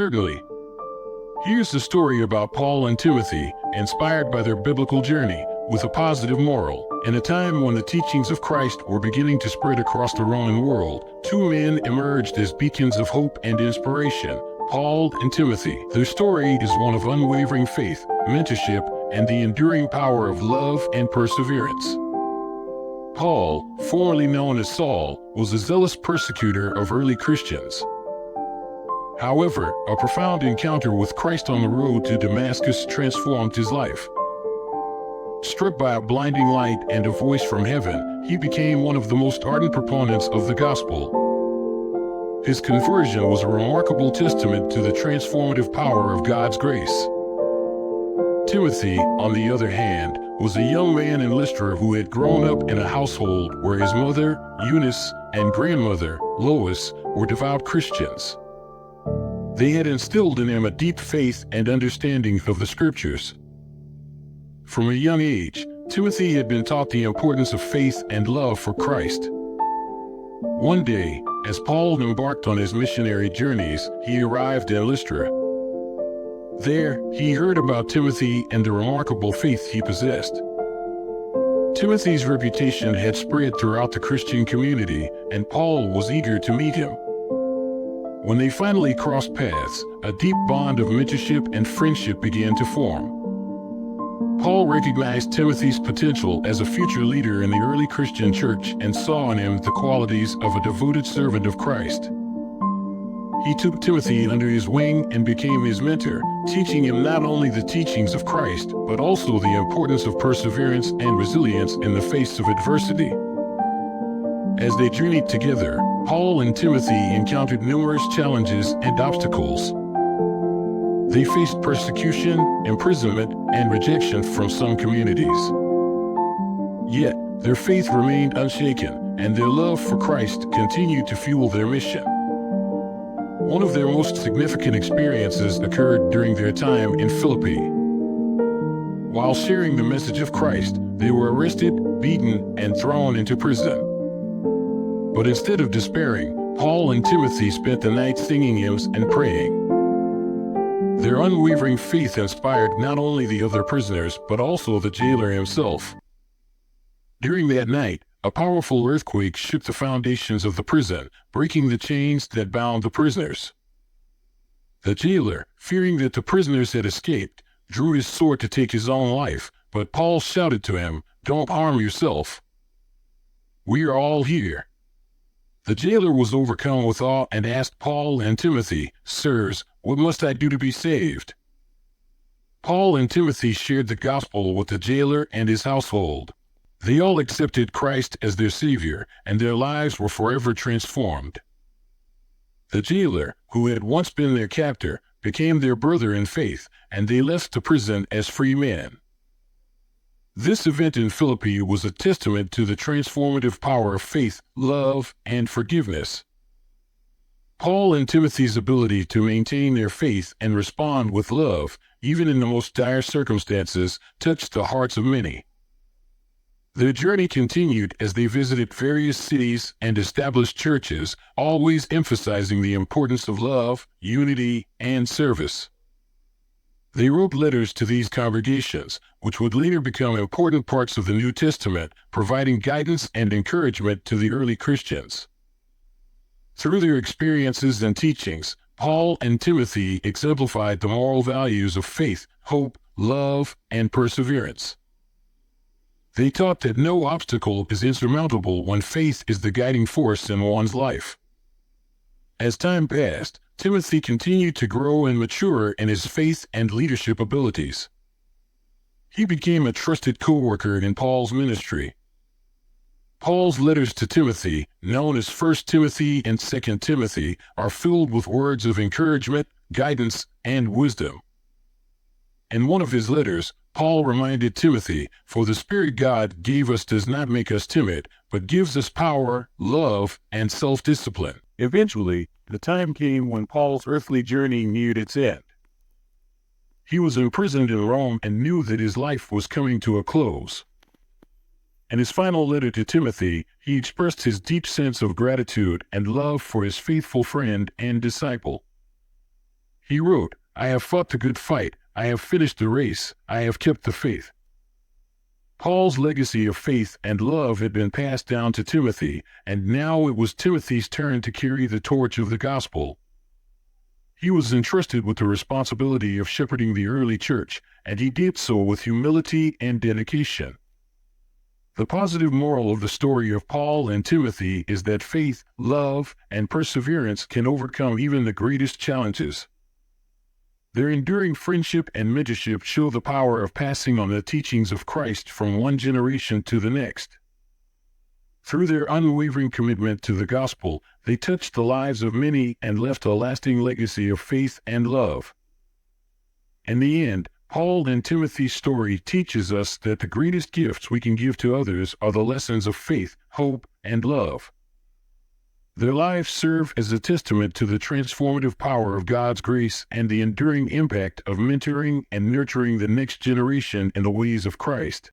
Certainly. Here's the story about Paul and Timothy, inspired by their biblical journey, with a positive moral. In a time when the teachings of Christ were beginning to spread across the Roman world, two men emerged as beacons of hope and inspiration, Paul and Timothy. Their story is one of unwavering faith, mentorship, and the enduring power of love and perseverance. Paul, formerly known as Saul, was a zealous persecutor of early Christians. However, a profound encounter with Christ on the road to Damascus transformed his life. Struck by a blinding light and a voice from heaven, he became one of the most ardent proponents of the gospel. His conversion was a remarkable testament to the transformative power of God's grace. Timothy, on the other hand, was a young man in Lystra who had grown up in a household where his mother, Eunice, and grandmother, Lois, were devout Christians. They had instilled in him a deep faith and understanding of the Scriptures. From a young age, Timothy had been taught the importance of faith and love for Christ. One day, as Paul embarked on his missionary journeys, he arrived in Lystra. There, he heard about Timothy and the remarkable faith he possessed. Timothy's reputation had spread throughout the Christian community, and Paul was eager to meet him. When they finally crossed paths, a deep bond of mentorship and friendship began to form. Paul recognized Timothy's potential as a future leader in the early Christian church and saw in him the qualities of a devoted servant of Christ. He took Timothy under his wing and became his mentor, teaching him not only the teachings of Christ, but also the importance of perseverance and resilience in the face of adversity. As they journeyed together, Paul and Timothy encountered numerous challenges and obstacles. They faced persecution, imprisonment, and rejection from some communities. Yet, their faith remained unshaken, and their love for Christ continued to fuel their mission. One of their most significant experiences occurred during their time in Philippi. While sharing the message of Christ, they were arrested, beaten, and thrown into prison. But instead of despairing, Paul and Timothy spent the night singing hymns and praying. Their unwavering faith inspired not only the other prisoners, but also the jailer himself. During that night, a powerful earthquake shook the foundations of the prison, breaking the chains that bound the prisoners. The jailer, fearing that the prisoners had escaped, drew his sword to take his own life, but Paul shouted to him, "Don't harm yourself. We are all here." The jailer was overcome with awe and asked Paul and Timothy, "Sirs, what must I do to be saved?" Paul and Timothy shared the gospel with the jailer and his household. They all accepted Christ as their Savior, and their lives were forever transformed. The jailer, who had once been their captor, became their brother in faith, and they left the prison as free men. This event in Philippi was a testament to the transformative power of faith, love, and forgiveness. Paul and Timothy's ability to maintain their faith and respond with love, even in the most dire circumstances, touched the hearts of many. Their journey continued as they visited various cities and established churches, always emphasizing the importance of love, unity, and service. They wrote letters to these congregations, which would later become important parts of the New Testament, providing guidance and encouragement to the early Christians. Through their experiences and teachings, Paul and Timothy exemplified the moral values of faith, hope, love, and perseverance. They taught that no obstacle is insurmountable when faith is the guiding force in one's life. As time passed, Timothy continued to grow and mature in his faith and leadership abilities. He became a trusted co-worker in Paul's ministry. Paul's letters to Timothy, known as 1 Timothy and 2 Timothy, are filled with words of encouragement, guidance, and wisdom. In one of his letters, Paul reminded Timothy, "For the Spirit God gave us does not make us timid, but gives us power, love, and self-discipline." Eventually, the time came when Paul's earthly journey neared its end. He was imprisoned in Rome and knew that his life was coming to a close. In his final letter to Timothy, he expressed his deep sense of gratitude and love for his faithful friend and disciple. He wrote, "I have fought the good fight, I have finished the race, I have kept the faith." Paul's legacy of faith and love had been passed down to Timothy, and now it was Timothy's turn to carry the torch of the gospel. He was entrusted with the responsibility of shepherding the early church, and he did so with humility and dedication. The positive moral of the story of Paul and Timothy is that faith, love, and perseverance can overcome even the greatest challenges. Their enduring friendship and mentorship show the power of passing on the teachings of Christ from one generation to the next. Through their unwavering commitment to the gospel, they touched the lives of many and left a lasting legacy of faith and love. In the end, Paul and Timothy's story teaches us that the greatest gifts we can give to others are the lessons of faith, hope, and love. Their lives serve as a testament to the transformative power of God's grace and the enduring impact of mentoring and nurturing the next generation in the ways of Christ.